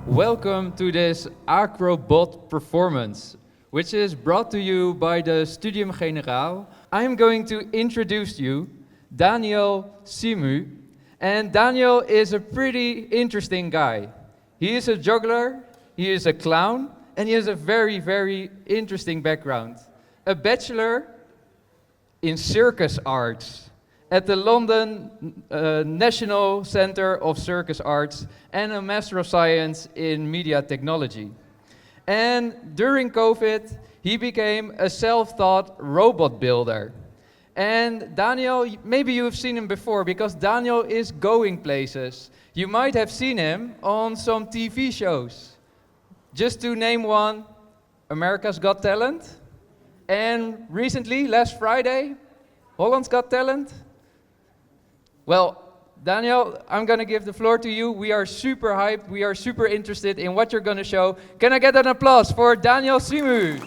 Welcome to this AcRobot performance, which is brought to you by the Studium Generaal. I'm going to introduce you Daniel Simu, and Daniel is a pretty interesting guy. He is a juggler, he is a clown, and he has a very, very interesting background. A bachelor in circus arts at the London National Centre of Circus Arts and a Master of Science in Media Technology. And during COVID, he became a self-taught robot builder. And Daniel, maybe you've seen him before because Daniel is going places. You might have seen him on some TV shows. Just to name one, America's Got Talent. And recently, last Friday, Holland's Got Talent. Well, Daniel, I'm going to give the floor to you. We are super hyped. We are super interested in what you're going to show. Can I get an applause for Daniel Simu?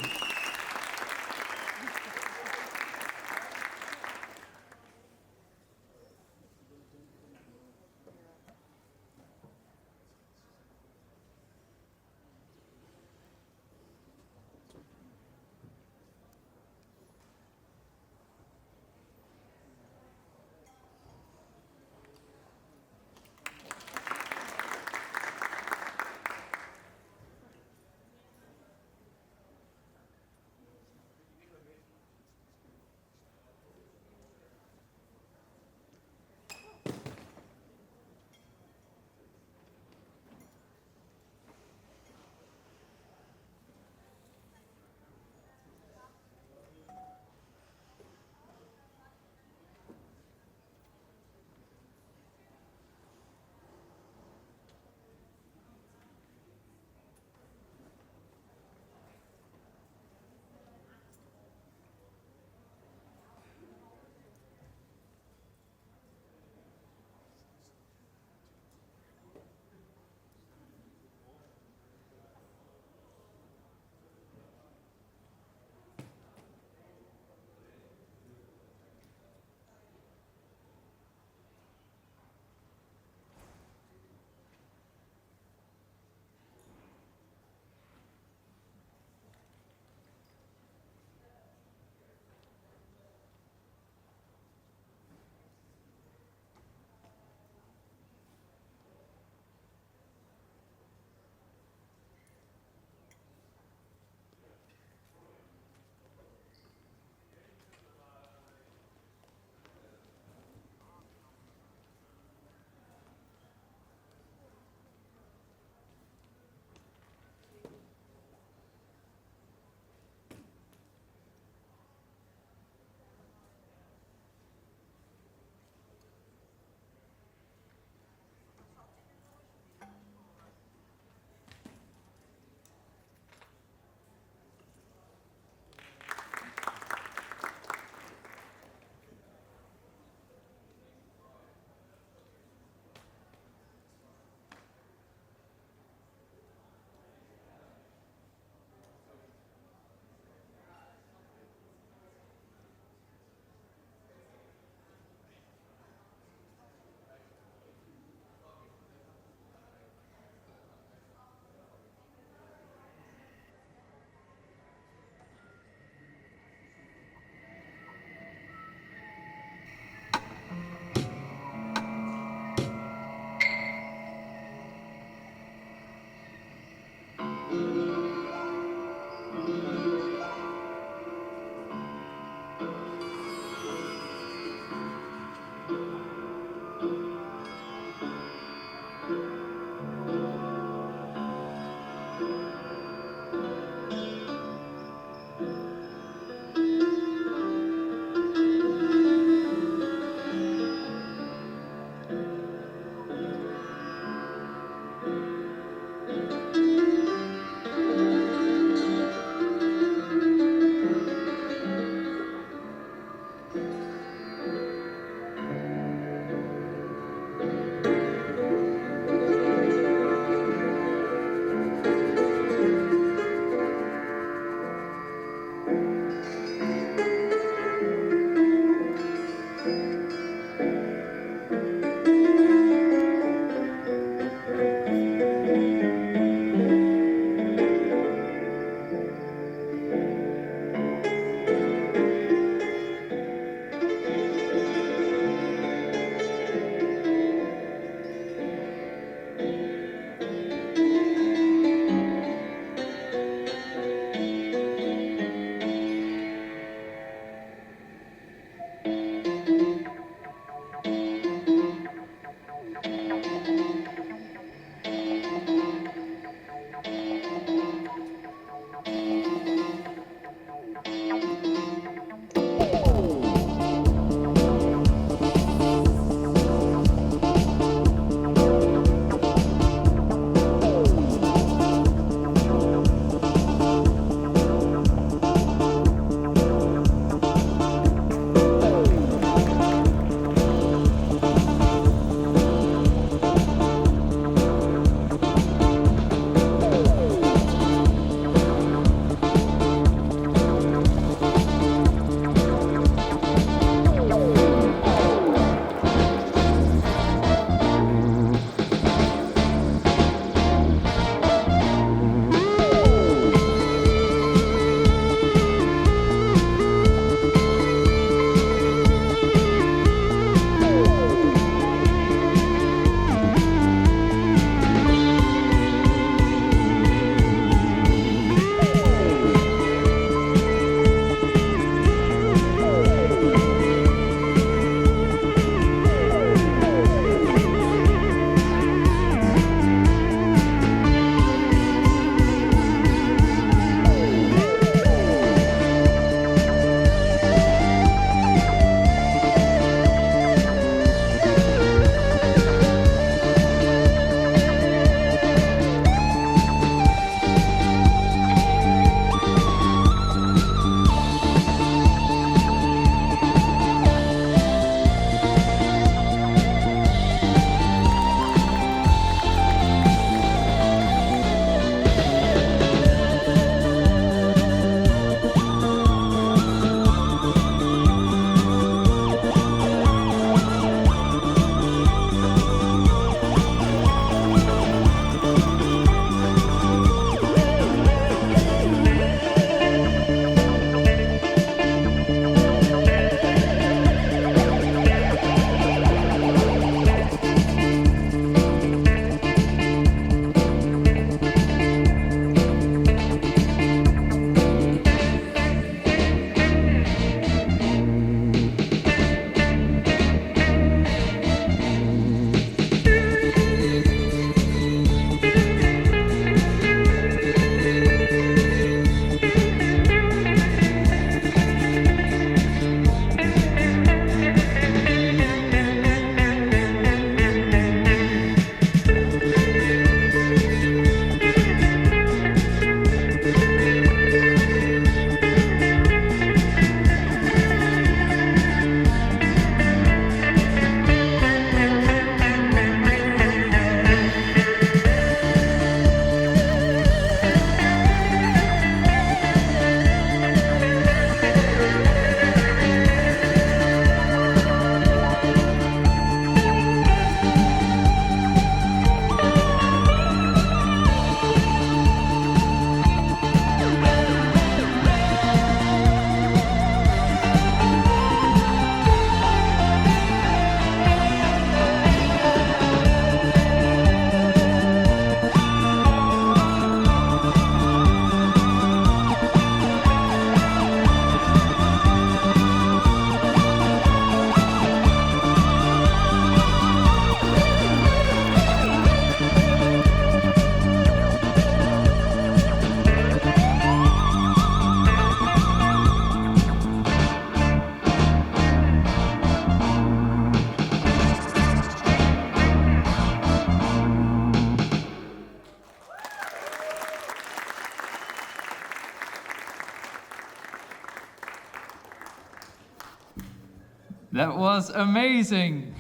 That was amazing.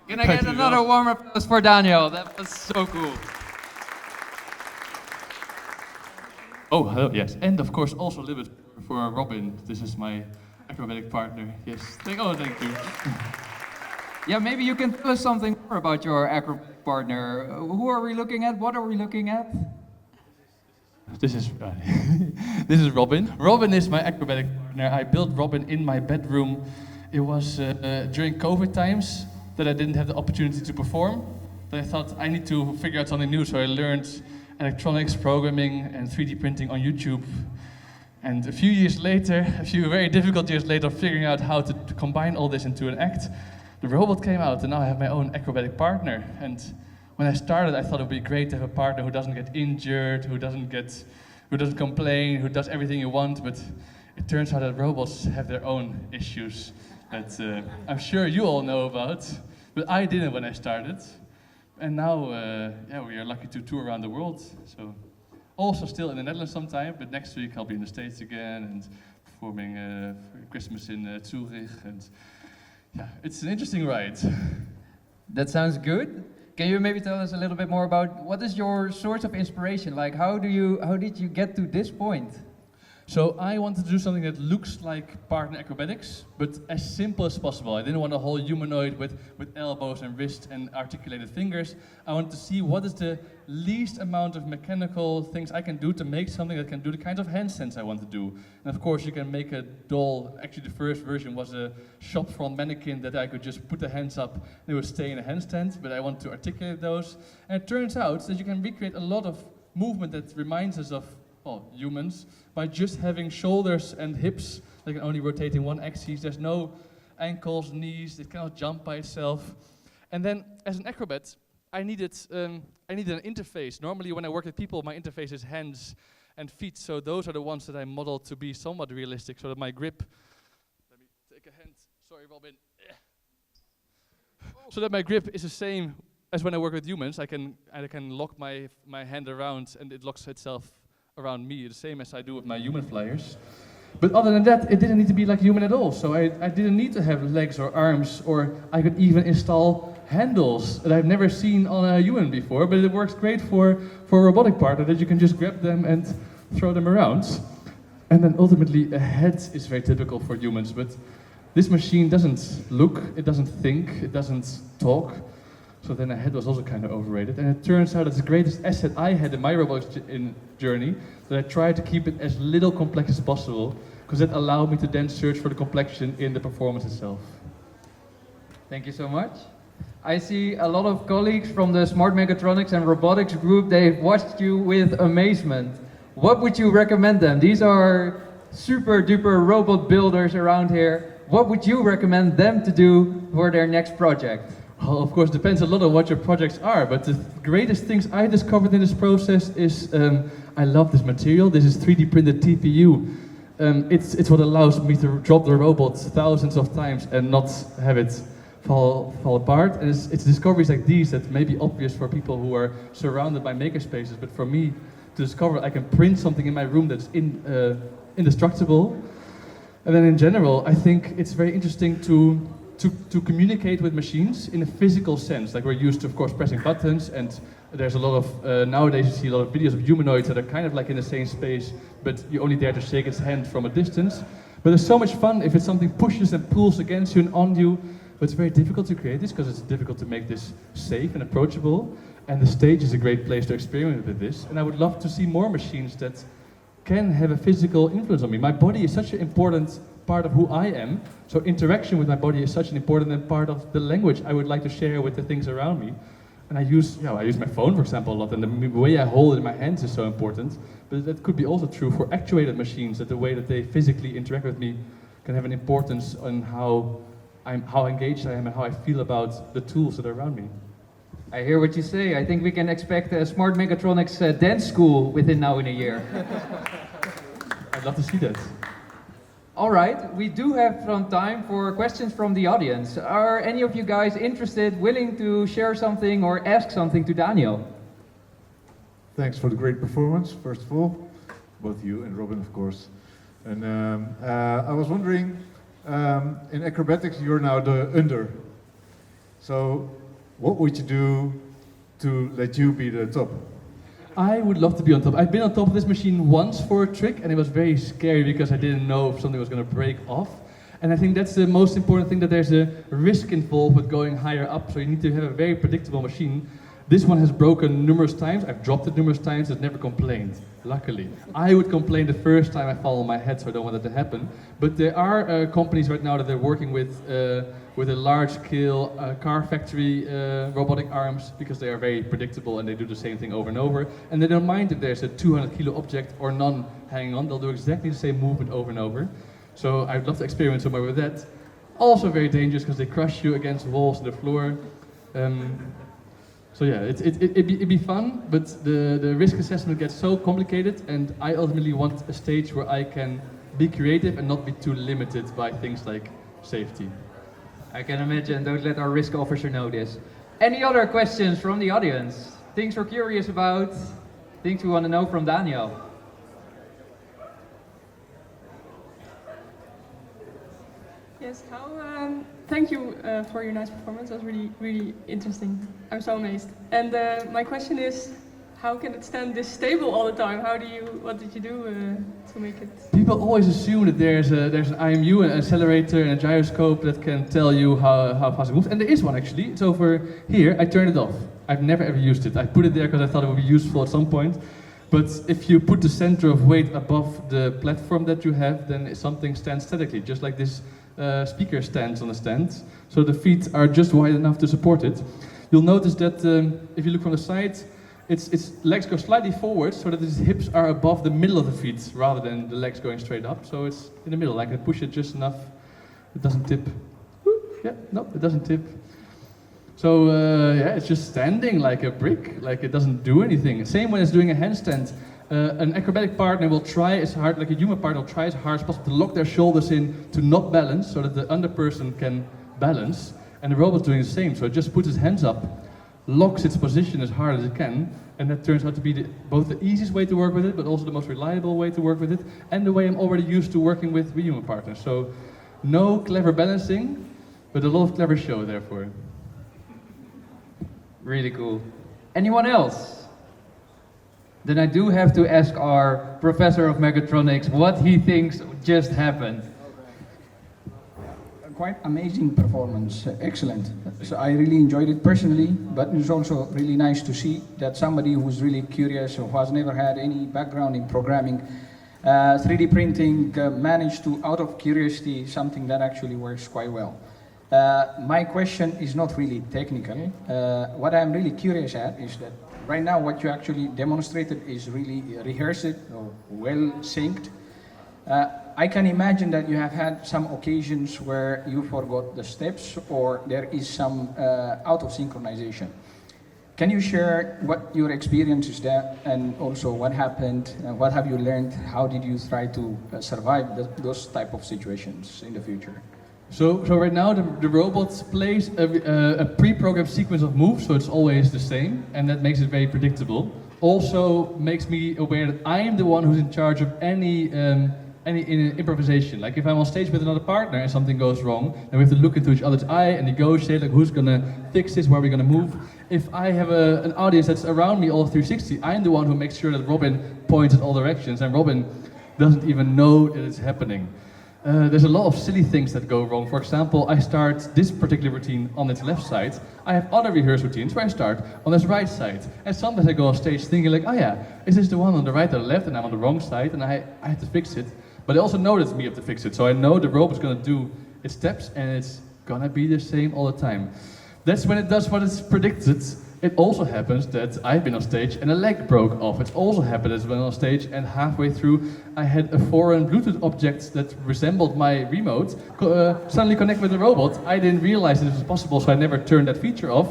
Can I Thank get you, another Daniel. warm applause for Daniel? That was so cool. Oh, hello, yes. And of course, also a little bit for Robin. This is my acrobatic partner. Yes. Thank you. Yeah, maybe you can tell us something more about your acrobat partner. Who are we looking at? What are we looking at? This is this is Robin. Robin is my acrobatic partner. I built Robin in my bedroom. It was during COVID times that I didn't have the opportunity to perform. But I thought I need to figure out something new, so I learned electronics, programming, and 3D printing on YouTube. And a few years later, a few very difficult years later, figuring out how to combine all this into an act, the robot came out, and now I have my own acrobatic partner. And when I started, I thought it would be great to have a partner who doesn't get injured, who doesn't complain, who does everything you want. But it turns out that robots have their own issues that I'm sure you all know about, but I didn't when I started. And now, yeah, we are lucky to tour around the world. So, also still in the Netherlands sometime, but next week I'll be in the States again and performing for Christmas in Zurich. And yeah, it's an interesting ride. That sounds good. Can you maybe tell us a little bit more about what is your source of inspiration? Like, how did you get to this point? So I wanted to do something that looks like partner acrobatics, but as simple as possible. I didn't want a whole humanoid with elbows and wrists and articulated fingers. I wanted to see what is the least amount of mechanical things I can do to make something that can do the kinds of handstands I want to do. And of course you can make a doll. Actually the first version was a shop front mannequin that I could just put the hands up and it would stay in a handstand, but I want to articulate those. And it turns out that you can recreate a lot of movement that reminds us of humans by just having shoulders and hips that can only rotate in one axis. There's no ankles, knees, it cannot jump by itself. And then as an acrobat, I needed an interface. Normally when I work with people, my interface is hands and feet, so those are the ones that I modeled to be somewhat realistic, so that my grip, let me take a hand, sorry Robin, so that my grip is the same as when I work with humans. I can lock my hand around and it locks itself around me, the same as I do with my human flyers. But other than that, it didn't need to be like human at all. So I didn't need to have legs or arms, or I could even install handles that I've never seen on a human before, but it works great for a robotic partner, that you can just grab them and throw them around. And then ultimately, a head is very typical for humans, but this machine doesn't look, it doesn't think, it doesn't talk. So then a head was also kind of overrated, and it turns out it's the greatest asset I had in my robotics journey, that I tried to keep it as little complex as possible, because that allowed me to then search for the complexion in the performance itself. Thank you so much. I see a lot of colleagues from the Smart Mechatronics and Robotics group, they've watched you with amazement. What would you recommend them? These are super duper robot builders around here. What would you recommend them to do for their next project? Well, of course, depends a lot on what your projects are, but the greatest things I discovered in this process is, I love this material. This is 3D printed TPU. It's what allows me to drop the robot thousands of times and not have it fall apart. And it's discoveries like these that may be obvious for people who are surrounded by makerspaces, but for me to discover I can print something in my room that's indestructible. And then in general, I think it's very interesting to communicate with machines in a physical sense. Like we're used to, of course, pressing buttons, and there's a lot of, nowadays you see a lot of videos of humanoids that are kind of like in the same space, but you only dare to shake its hand from a distance. But it's so much fun if it's something pushes and pulls against you and on you. But it's very difficult to create this, because it's difficult to make this safe and approachable. And the stage is a great place to experiment with this. And I would love to see more machines that can have a physical influence on me. My body is such an important part of who I am, so interaction with my body is such an important part of the language I would like to share with the things around me. And I use my phone, for example, a lot, and the way I hold it in my hands is so important. But that could be also true for actuated machines, that the way that they physically interact with me can have an importance on how engaged I am and how I feel about the tools that are around me. I hear what you say. I think we can expect a Smart Mechatronics dance school within now in a year. I'd love to see that. All right, we do have some time for questions from the audience. Are any of you guys interested, willing to share something or ask something to Daniel? Thanks for the great performance, first of all, both you and Robin, of course. And I was wondering, In acrobatics, you're now the under. So, what would you do to let you be the top? I would love to be on top. I've been on top of this machine once for a trick, and it was very scary because I didn't know if something was going to break off. And I think that's the most important thing, that there's a risk involved with going higher up, so you need to have a very predictable machine. This one has broken numerous times, I've dropped it numerous times, it's never complained, luckily. I would complain the first time I fall on my head, so I don't want that to happen. But there are companies right now that are working with a large-scale car factory robotic arms, because they are very predictable and they do the same thing over and over. And they don't mind if there's a 200-kilo object or none hanging on, they'll do exactly the same movement over and over. So I'd love to experiment somewhere with that. Also very dangerous because they crush you against walls and the floor. So yeah, it'd be fun, but the risk assessment gets so complicated, and I ultimately want a stage where I can be creative and not be too limited by things like safety. I can imagine, don't let our risk officer know this. Any other questions from the audience? Things we're curious about? Things we want to know from Daniel? Yes, thank you for your nice performance. That was really, really interesting. I'm so amazed. And my question is, how can it stand this stable all the time? What did you do to make it? People always assume that there's an IMU, an accelerator, and a gyroscope that can tell you how fast it moves. And there is one actually. It's over here. I turned it off. I've never ever used it. I put it there because I thought it would be useful at some point. But if you put the center of weight above the platform that you have, then something stands statically, just like this speaker stands on the stand. So the feet are just wide enough to support it. You'll notice that if you look from the side, its legs go slightly forward so that its hips are above the middle of the feet rather than the legs going straight up. So it's in the middle. I can push it just enough. It doesn't tip. Yeah, no, it doesn't tip. So yeah, it's just standing like a brick, like it doesn't do anything. Same when it's doing a handstand. An acrobatic partner will try as hard, like a human partner will try as hard as possible to lock their shoulders in to not balance so that the under person can balance. And the robot's doing the same, so it just puts its hands up, locks its position as hard as it can, and that turns out to be both the easiest way to work with it, but also the most reliable way to work with it, and the way I'm already used to working with human partners. So no clever balancing, but a lot of clever show therefore. Really cool. Anyone else? Then I do have to ask our professor of mechatronics what he thinks just happened. Quite amazing performance, excellent. So I really enjoyed it personally, but it's also really nice to see that somebody who's really curious or who has never had any background in programming, 3D printing, managed to, out of curiosity, something that actually works quite well. My question is not really technical. What I'm really curious at is that right now what you actually demonstrated is really rehearsed or well synced. I can imagine that you have had some occasions where you forgot the steps or there is some out of synchronization. Can you share what your experience is there and also what happened, what have you learned, how did you try to survive those type of situations in the future? So right now the robot plays a pre-programmed sequence of moves, so it's always the same, and that makes it very predictable. Also makes me aware that I am the one who's in charge of any improvisation. Like if I'm on stage with another partner and something goes wrong, then we have to look into each other's eye and negotiate like who's gonna fix this, where we're gonna move. If I have an audience that's around me all 360, I'm the one who makes sure that Robin points in all directions and Robin doesn't even know that it's happening. There's a lot of silly things that go wrong. For example, I start this particular routine on its left side. I have other rehearsed routines where I start on its right side. And sometimes I go on stage thinking like, oh yeah, is this the one on the right or the left? And I'm on the wrong side and I have to fix it. But I also know that it's me who have to fix it. So I know the robot's gonna do its steps and it's gonna be the same all the time. That's when it does what it's predicted. It also happens that I've been on stage and a leg broke off. It's also happened as well on stage and halfway through I had a foreign Bluetooth object that resembled my remote suddenly connect with the robot. I didn't realize it was possible, so I never turned that feature off.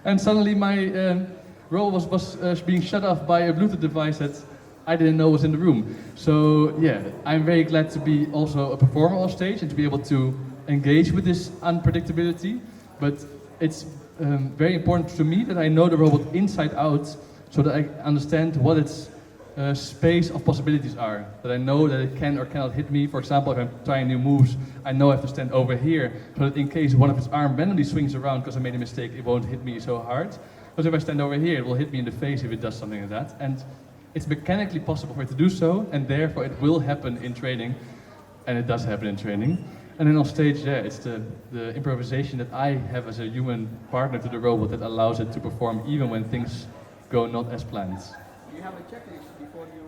And suddenly my robot was being shut off by a Bluetooth device that I didn't know was in the room. So yeah, I'm very glad to be also a performer on stage and to be able to engage with this unpredictability. But it's very important to me that I know the robot inside out so that I understand what its space of possibilities are. That I know that it can or cannot hit me. For example, if I'm trying new moves, I know I have to stand over here, so that in case one of its arm randomly swings around because I made a mistake, it won't hit me so hard. Because if I stand over here, it will hit me in the face if it does something like that. And it's mechanically possible for it to do so, and therefore it will happen in training, and it does happen in training. And then on stage, yeah, it's the improvisation that I have as a human partner to the robot that allows it to perform even when things go not as planned. You have a checklist before you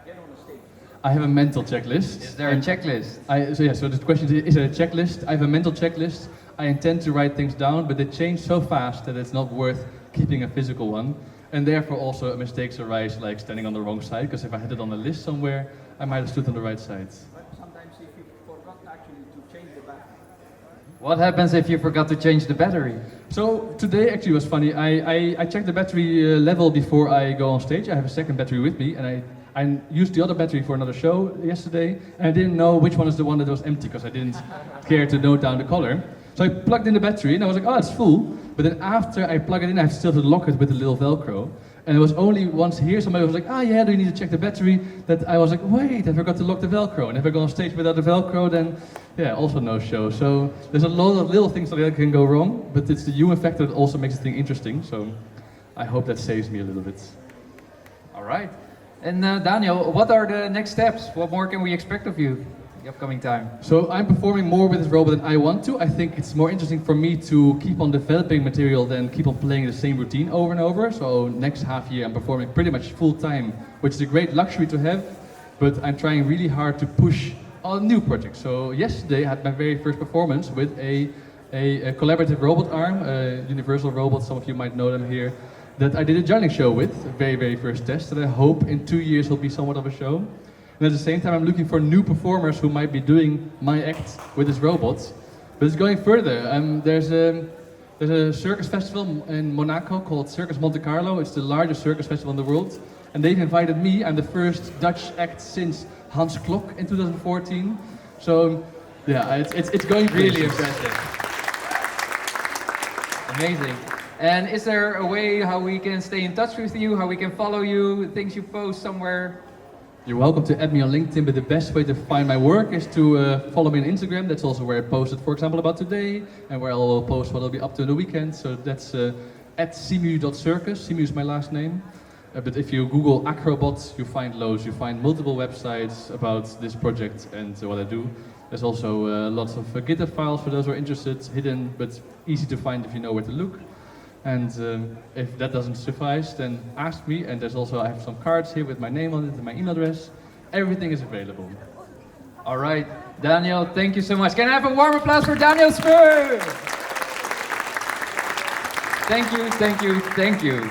get on the stage. I have a mental checklist. Is there a checklist? So the question is there a checklist? I have a mental checklist. I intend to write things down, but they change so fast that it's not worth keeping a physical one. And therefore also mistakes arise, like standing on the wrong side, because if I had it on the list somewhere, I might have stood on the right side. But sometimes if you forgot actually to change the battery. What happens if you forgot to change the battery? So today actually was funny. I checked the battery level before I go on stage. I have a second battery with me, and I used the other battery for another show yesterday, and I didn't know which one is the one that was empty because I didn't care to note down the color. So I plugged in the battery and I was like, oh, it's full. But then after I plug it in, I have still to lock it with a little Velcro. And it was only once here somebody was like, ah, yeah, do you need to check the battery? That I was like, wait, I forgot to lock the Velcro. And if I go on stage without the Velcro, then yeah, also no show. So there's a lot of little things that can go wrong, but it's the human factor that also makes the thing interesting. So I hope that saves me a little bit. All right. And Daniel, what are the next steps? What more can we expect of you the upcoming time? So I'm performing more with this robot than I want to. I think it's more interesting for me to keep on developing material than keep on playing the same routine over and over. So next half year I'm performing pretty much full time, which is a great luxury to have, but I'm trying really hard to push on new projects. So yesterday I had my very first performance with a collaborative robot arm, a universal robot, some of you might know them here, that I did a juggling show with, very first test, that I hope in 2 years will be somewhat of a show. And at the same time I'm looking for new performers who might be doing my act with this robot. But it's going further. There's a circus festival in Monaco called Circus Monte Carlo. It's the largest circus festival in the world. And they've invited me. I'm the first Dutch act since Hans Klok in 2014. So yeah, it's going Really places. impressive. Amazing. And is there a way how we can stay in touch with you, how we can follow you, things you post somewhere? You're welcome to add me on LinkedIn, but the best way to find my work is to follow me on Instagram. That's also where I posted, for example, about today, and where I'll post what I'll be up to in the weekend. So that's at simu.circus. Simu is my last name. But if you Google AcRobot, you find loads. You find multiple websites about this project and what I do. There's also lots of GitHub files for those who are interested, hidden, but easy to find if you know where to look. And if that doesn't suffice, then ask me. And there's also, I have some cards here with my name on it and my email address. Everything is available. All right, Daniel, thank you so much. Can I have a warm applause for Daniel Simu? Thank you.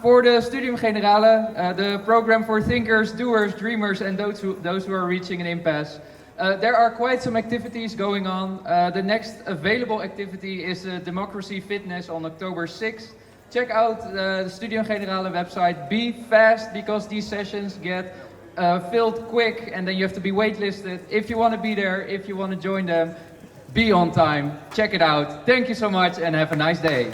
For the Studium Generale, the program for thinkers, doers, dreamers, and those who are reaching an impasse. There are quite some activities going on. The next available activity is Democracy Fitness on October 6th. Check out the Studium Generale website. Be fast because these sessions get filled quick and then you have to be waitlisted. If you want to be there, if you want to join them, be on time. Check it out. Thank you so much and have a nice day.